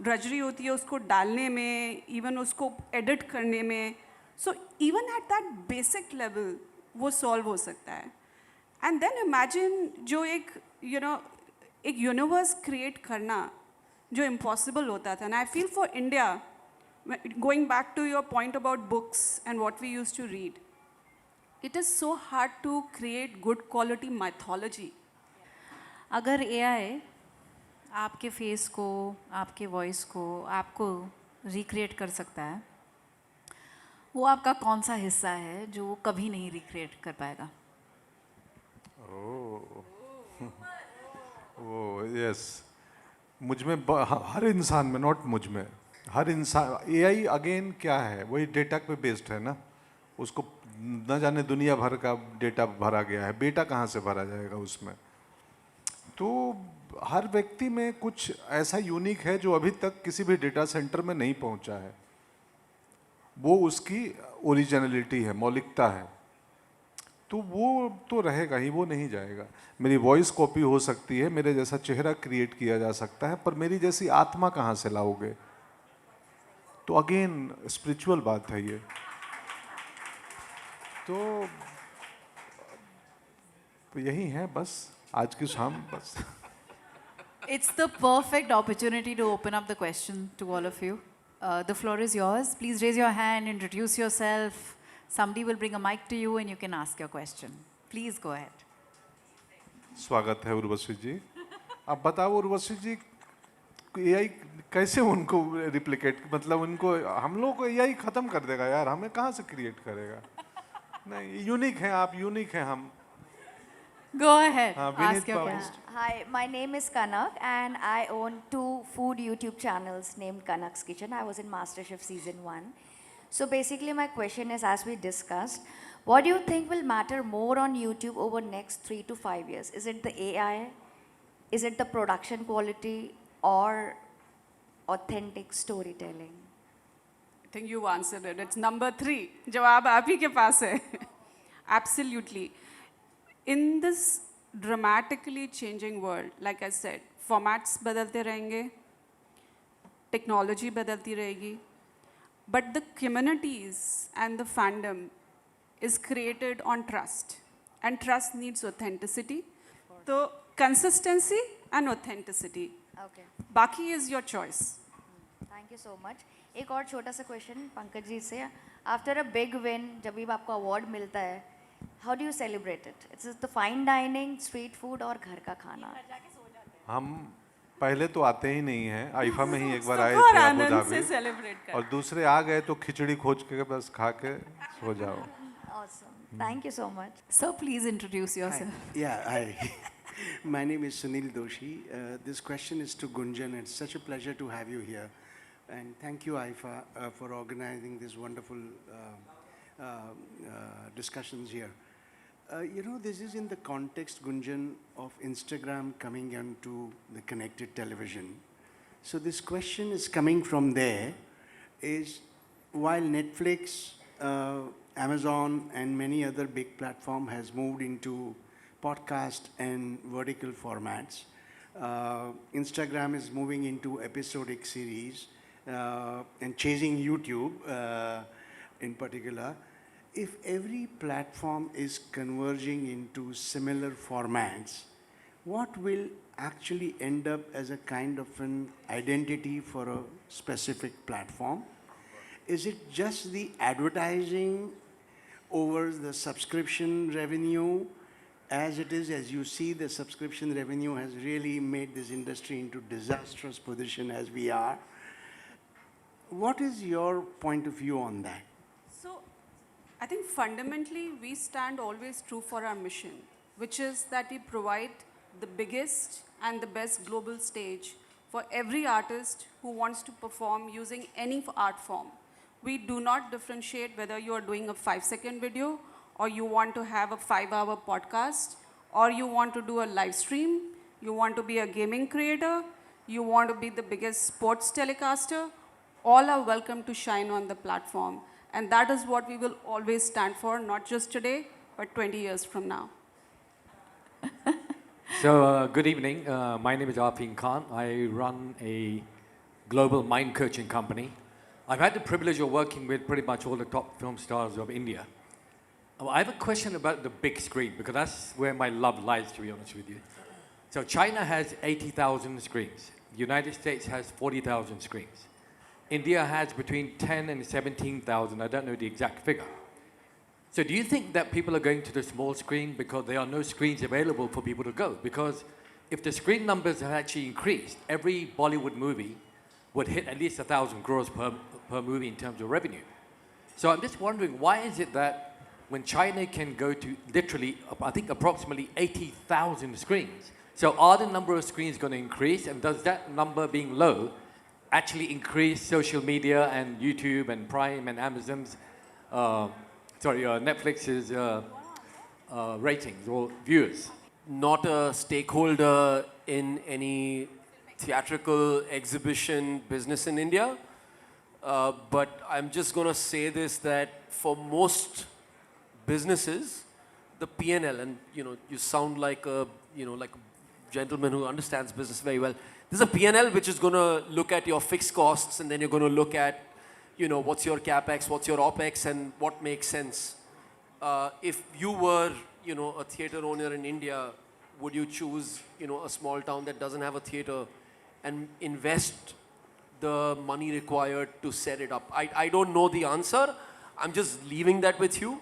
drudgery होती है उसको डालने में, even उसको edit करने में, so even at that basic level वो solve हो सकता है। And then imagine जो एक एक universe create करना जो impossible होता था। And I feel for India, going back to your point about books and what we used to read, it is so hard to create good quality mythology. अगर AI आपके face को, आपके voice को, आपको recreate कर सकता है, वो आपका कौन सा हिस्सा है जो वो कभी नहीं रिक्रिएट कर पाएगा? ओह यस, मुझ में हर इंसान में, नॉट मुझ में, हर इंसान। एआई अगेन क्या है, वही डेटा पे बेस्ड है ना, उसको न जाने दुनिया भर का डेटा भरा गया है, बेटा कहाँ से भरा जाएगा उसमें? तो हर व्यक्ति में कुछ ऐसा यूनिक है जो अभी तक किसी भी डेटा सेंटर में नहीं पहुंचा है, वो उसकी ओरिजिनलिटी है, मौलिकता है, तो वो तो रहेगा ही, वो नहीं जाएगा। मेरी वॉइस कॉपी हो सकती है, मेरे जैसा चेहरा क्रिएट किया जा सकता है, पर मेरी जैसी आत्मा कहाँ से लाओगे? तो अगेन स्पिरिचुअल बात है ये। तो यही है बस आज की शाम बस। It's the perfect opportunity to open up the question to all of you. The floor is yours. Please raise your hand, introduce yourself, Somebody will bring a mic to you and you can ask your question. Please go ahead. स्वागत है उर्वशी जी। अब बताओ उर्वशी जी, AI कैसे उनको replicate, मतलब उनको, हम लोग को एआई खत्म कर देगा यार, हमें कहाँ से क्रिएट करेगा? नहीं, यूनिक हैं आप, यूनिक हैं हम। Go ahead. हाँ, Ask Vineet your Babu. question. Hi, my name is Kanak and I own two food YouTube channels named Kanak's Kitchen. I was in MasterChef season 1. So basically my question is, as we discussed, what do you think will matter more on YouTube over next 3 to 5 years? Is it the AI? Is it the production quality or authentic storytelling? I think you answered it. It's number 3. जवाब आप ही के पास है. Absolutely. In this dramatically changing world, like I said, formats बदलते रहेंगे, technology बदलती रहेगी, but the communities and the fandom is created on trust, and trust needs authenticity. So consistency and authenticity. Okay. बाकी is your choice. Thank you so much. एक और छोटा सा question Pankaj ji से. After a big win, जब भी आपको award मिलता है, how do you celebrate it? Is it the fine dining, street food और घर का खाना? हम पहले तो आते ही नहीं हैं, आइफा में ही एक बार आए सुख और थे अबू आनंद से धाबी, सेलिब्रेट कर. और दूसरे आ गए तो खिचड़ी खोज के बस खा के सो जाओ। Awesome. Thank you so much. Sir, please introduce yourself. Yeah, hi. My name is Sunil Doshi. This question is to Gunjan. It's such a pleasure to have you here. And thank you, Aifa, for organizing these wonderful discussions here. This is in the context, Gunjan, of Instagram coming into the connected television. So this question is coming from there, is while Netflix, Amazon, and many other big platform has moved into podcast and vertical formats, Instagram is moving into episodic series and chasing YouTube in particular. If every platform is converging into similar formats, what will actually end up as a kind of an identity for a specific platform? Is it just the advertising over the subscription revenue? As it is, as you see, the subscription revenue has really made this industry into disastrous position as we are. What is your point of view on that? So, I think fundamentally we stand always true for our mission, which is that we provide the biggest and the best global stage for every artist who wants to perform using any art form. We do not differentiate whether you are doing a 5-second video, or you want to have a 5-hour podcast, or you want to do a live stream, you want to be a gaming creator, you want to be the biggest sports telecaster, all are welcome to shine on the platform. And that is what we will always stand for, not just today, but 20 years from now. So, good evening. My name is Arfin Khan. I run a global mind coaching company. I've had the privilege of working with pretty much all the top film stars of India. I have a question about the big screen, because that's where my love lies, to be honest with you. So China has 80,000 screens. The United States has 40,000 screens. India has between 10 and 17,000. I don't know the exact figure. So do you think that people are going to the small screen because there are no screens available for people to go? Because if the screen numbers have actually increased, every Bollywood movie would hit at least 1,000 crores per movie in terms of revenue. So I'm just wondering, why is it that when China can go to literally, I think approximately 80,000 screens, so are the number of screens going to increase, and does that number being low actually increase social media and YouTube and Prime and Amazon's, Netflix's ratings or viewers? Not a stakeholder in any theatrical exhibition business in India, but I'm just going to say this, that for most businesses, the P&L, and you sound like a gentleman who understands business very well. There's a P&L which is going to look at your fixed costs, and then you're going to look at what's your capex, what's your opex, and what makes sense. If you were a theater owner in India, would you choose a small town that doesn't have a theater and invest the money required to set it up? I don't know the answer. I'm just leaving that with you.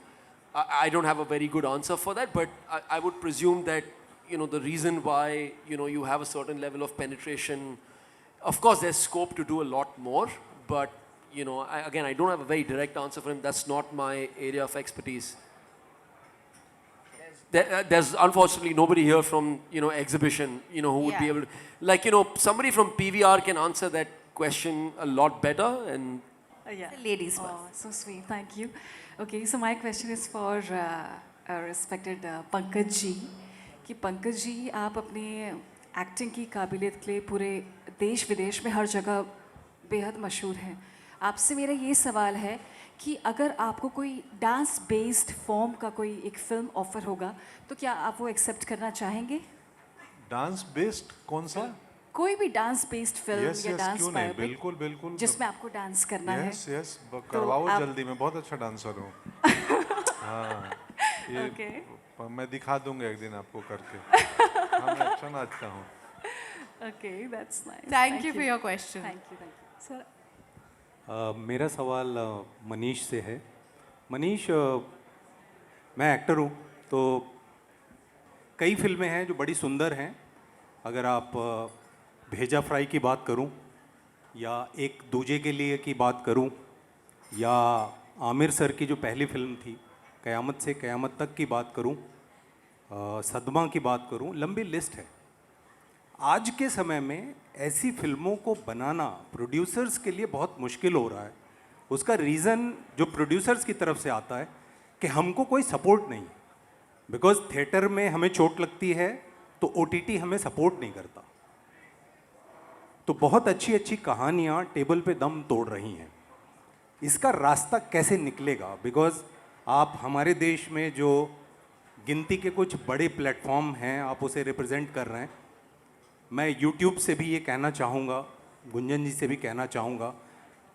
I don't have a very good answer for that, but I would presume that, you know, the reason why, you know, you have a certain level of penetration, of course there's scope to do a lot more, but, you know, again, I don't have a very direct answer for him. That's not my area of expertise. There's unfortunately nobody here from, you know, exhibition, you know, who would be Yeah. able to, like, you know, somebody from PVR can answer that question a lot better. And Yeah. Ladies Oh, first. so sweet. Thank you. Okay, so my question is for respected Pankaj ji कि पंकज जी आप अपने acting की काबिलियत के लिए पूरे देश विदेश में हर जगह बेहद मशहूर हैं. आपसे मेरा ये सवाल है कि अगर आपको कोई डांस बेस्ड फॉर्म का कोई एक फिल्म ऑफर होगा तो क्या आप वो एक्सेप्ट करना चाहेंगे? डांस बेस्ड कौन सा? कोई भी डांस बेस्ड फिल्म यस या यस, डांस क्यों नहीं, बिल्कुल बिल्कुल. जिसमें आपको डांस करना है. यस यस, करवाओ आप- जल्दी, मैं बहुत अच्छा डांसर हूँ. हाँ, ये Okay. मैं दिखा दूंगा एक दिन आपको करके. हाँ, मैं अच्छा नाचता हूँ. Okay, that's nice. Thank you for your question. Thank you. Sir, मेरा सवाल मनीष से है. मनीष, मैं एक्टर हूँ, तो कई फिल्में हैं जो बड़ी सुंदर हैं. अगर आप भेजा फ्राई की बात करूं, या एक दूजे के लिए की बात करूं, या आमिर सर की जो पहली फिल्म थी क़यामत से क़यामत तक की बात करूं, सदमा की बात करूं, लंबी लिस्ट है. आज के समय में ऐसी फिल्मों को बनाना प्रोड्यूसर्स के लिए बहुत मुश्किल हो रहा है. उसका रीज़न जो प्रोड्यूसर्स की तरफ से आता है कि हमको कोई सपोर्ट नहीं, बिकॉज थिएटर में हमें चोट लगती है तो OTT हमें सपोर्ट नहीं करता. तो बहुत अच्छी अच्छी कहानियाँ टेबल पे दम तोड़ रही हैं. इसका रास्ता कैसे निकलेगा? बिकॉज आप हमारे देश में जो गिनती के कुछ बड़े प्लेटफॉर्म हैं, आप उसे रिप्रेजेंट कर रहे हैं. मैं YouTube से भी ये कहना चाहूँगा, गुंजन जी से भी कहना चाहूँगा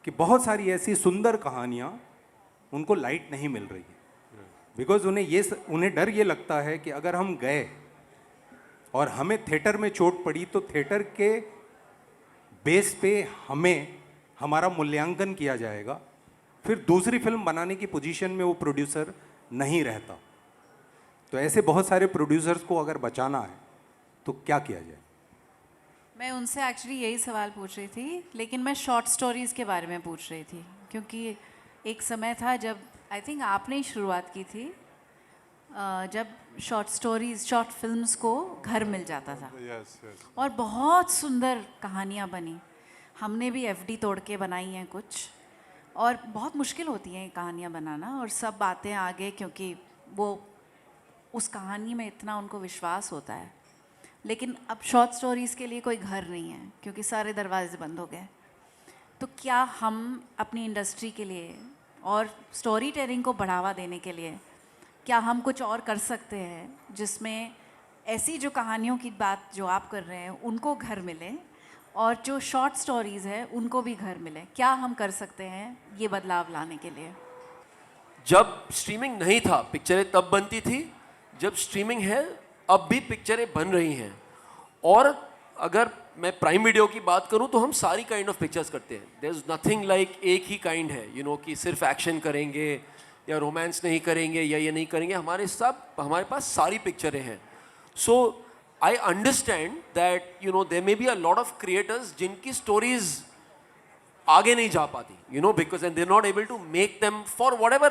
कि बहुत सारी ऐसी सुंदर कहानियाँ उनको लाइट नहीं मिल रही है. बिकॉज उन्हें डर ये लगता है कि अगर हम गए और हमें थिएटर में चोट पड़ी तो थिएटर के बेस पे हमारा मूल्यांकन किया जाएगा, फिर दूसरी फिल्म बनाने की पोजीशन में वो प्रोड्यूसर नहीं रहता. तो ऐसे बहुत सारे प्रोड्यूसर्स को अगर बचाना है तो क्या किया जाए? मैं उनसे एक्चुअली यही सवाल पूछ रही थी, लेकिन मैं शॉर्ट स्टोरीज़ के बारे में पूछ रही थी, क्योंकि एक समय था जब आई थिंक आपने ही शुरुआत की थी, जब शॉर्ट फिल्म्स को घर मिल जाता था यस यस. और बहुत सुंदर कहानियाँ बनी. हमने भी FD तोड़ के बनाई हैं कुछ, और बहुत मुश्किल होती हैं ये कहानियाँ बनाना, और सब बातें आगे क्योंकि वो उस कहानी में इतना उनको विश्वास होता है. लेकिन अब शॉर्ट स्टोरीज़ के लिए कोई घर नहीं है क्योंकि सारे दरवाजे बंद हो गए. तो क्या हम अपनी इंडस्ट्री के लिए और स्टोरी टेलिंग को बढ़ावा देने के लिए क्या हम कुछ और कर सकते हैं जिसमें ऐसी जो कहानियों की बात जो आप कर रहे हैं उनको घर मिले, और जो शॉर्ट स्टोरीज़ है उनको भी घर मिले? क्या हम कर सकते हैं ये बदलाव लाने के लिए? जब स्ट्रीमिंग नहीं था, पिक्चरें तब बनती थी. जब स्ट्रीमिंग है, अब भी पिक्चरें बन रही हैं. और अगर मैं प्राइम वीडियो की बात करूं तो हम सारी काइंड ऑफ पिक्चर्स करते हैं. देयर इज़ नथिंग लाइक एक ही काइंड है, यू नो, कि सिर्फ एक्शन करेंगे या रोमांस नहीं करेंगे या ये नहीं करेंगे. हमारे पास सारी पिक्चरें हैं. So I understand that, you know, there may be a lot of creators जिनकी स्टोरीज आगे नहीं जा पाती, you know, because and they're not able to make them for whatever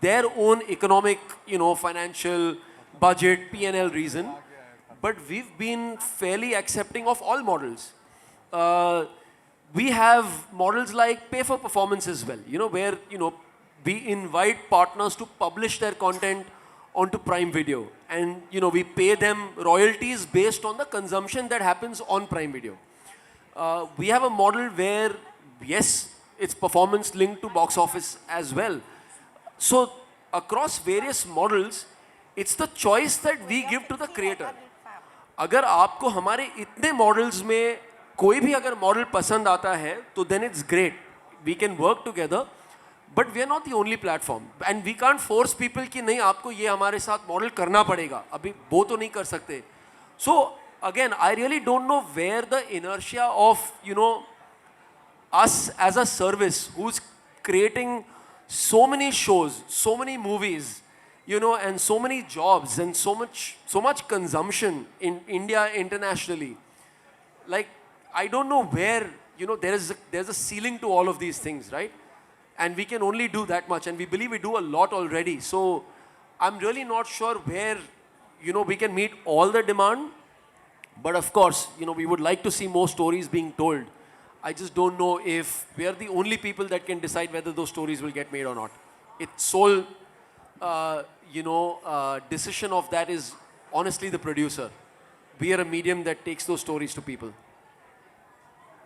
their own economic, you know, financial, budget, P&L reason. But we've been fairly accepting of all models. We have models like pay for performance as well, you know, where, you know, we invite partners to publish their content onto Prime Video, and, you know, we pay them royalties based on the consumption that happens on Prime Video. We have a model where, yes, it's performance linked to box office as well. So across various models, it's the choice that we give to the creator. अगर आपको हमारे इतने models में कोई भी अगर model पसंद आता है तो then it's great. We can work together, but we are not the only platform, and we can't force people कि नहीं आपको ये हमारे साथ मॉडल करना पड़ेगा. अभी वो तो नहीं कर सकते. So again, I really don't know where the inertia of, you know, us as a service who's creating so many shows, so many movies, you know, and so many jobs and so much consumption in India internationally. Like, I don't know where, you know, there's a ceiling to all of these things, right? And we can only do that much, and we believe we do a lot already. So I'm really not sure where, you know, we can meet all the demand. But of course, you know, we would like to see more stories being told. I just don't know if we are the only people that can decide whether those stories will get made or not. Its sole, decision of that is honestly the producer. We are a medium that takes those stories to people.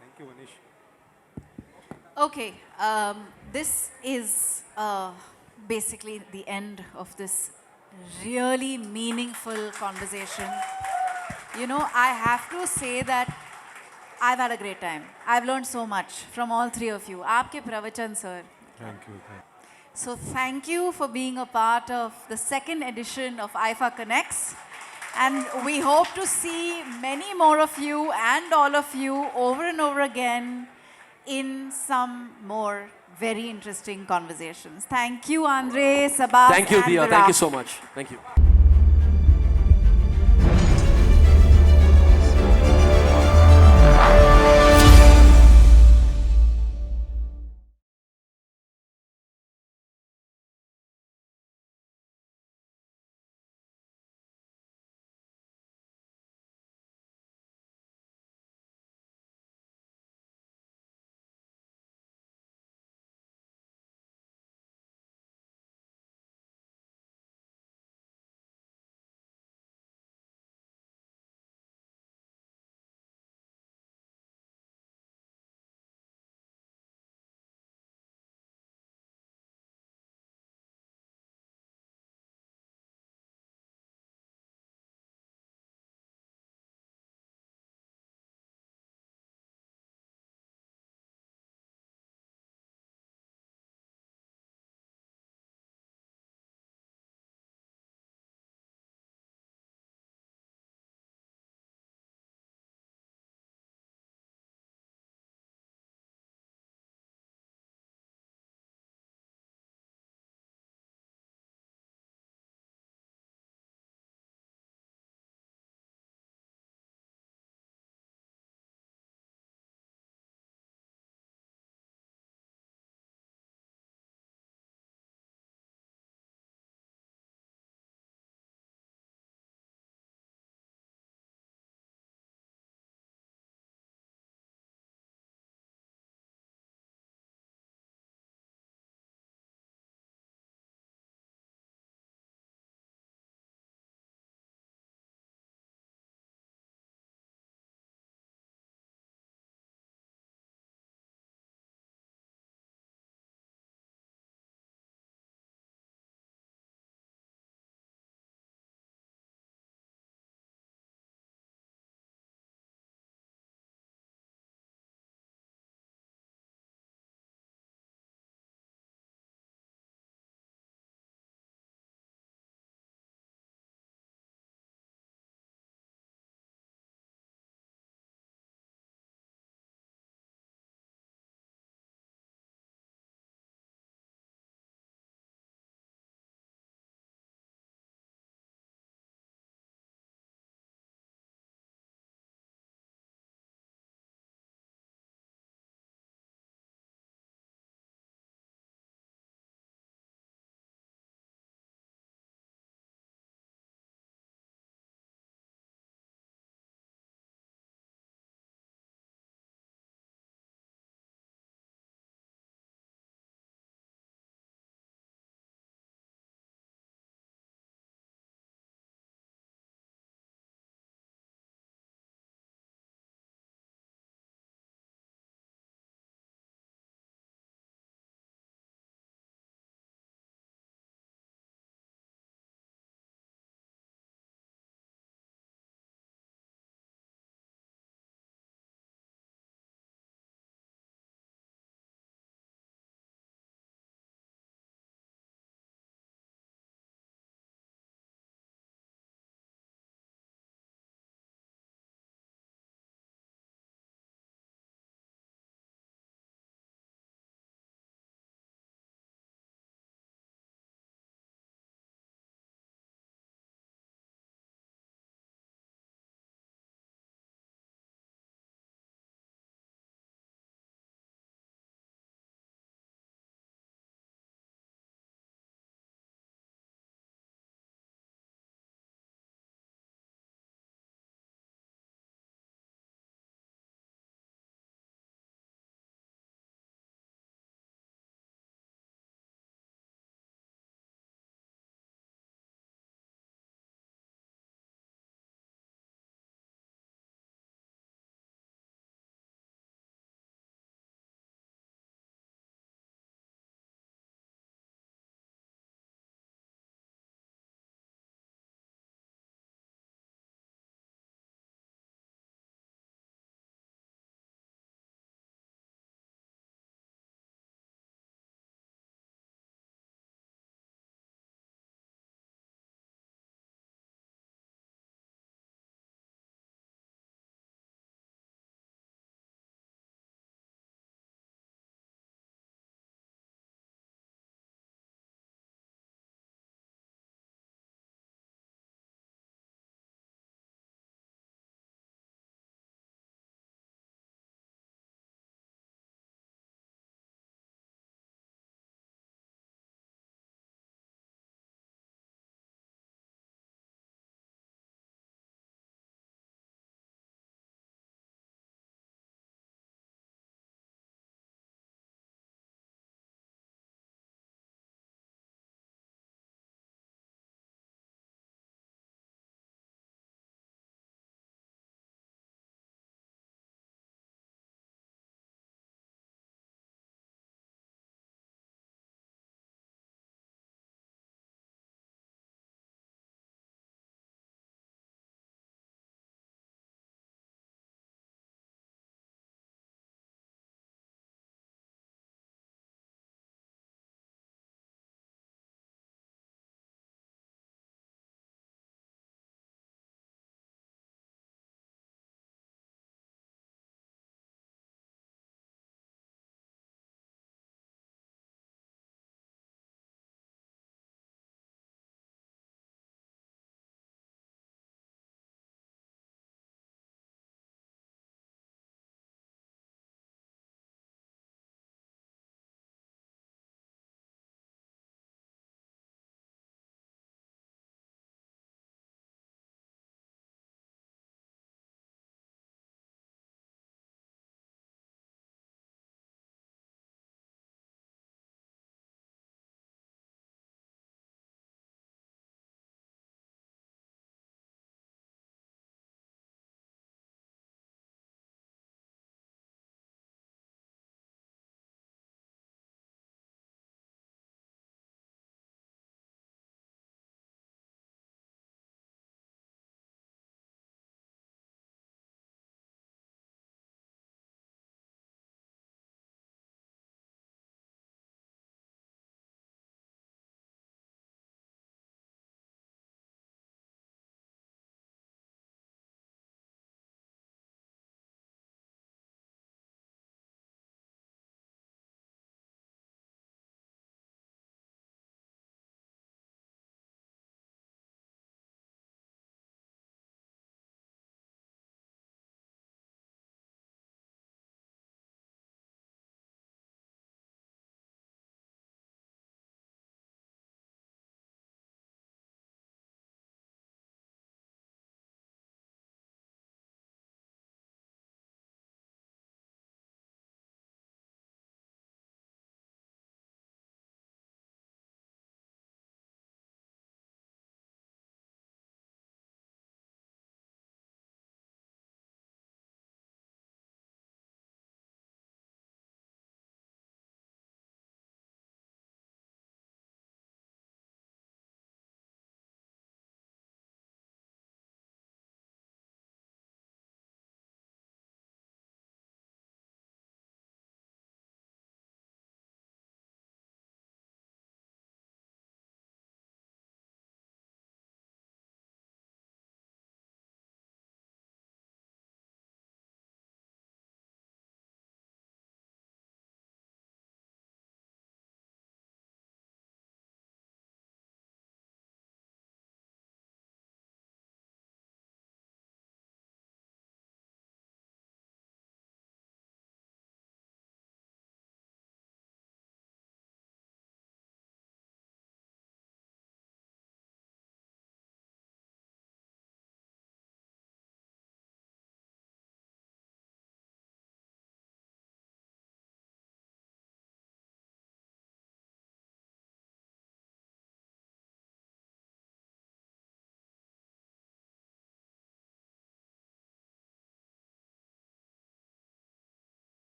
Thank you, Manish. Okay, this is basically the end of this really meaningful conversation. You know, I have to say that I've had a great time. I've learned so much from all three of you. Aapke pravachan, sir. Thank you. So thank you for being a part of the second edition of IFA Connects. And we hope to see many more of you and all of you over and over again in some more very interesting conversations. Thank you, Andre, Sabas, Thank you, and Dia. Virat. Thank you so much. Thank you.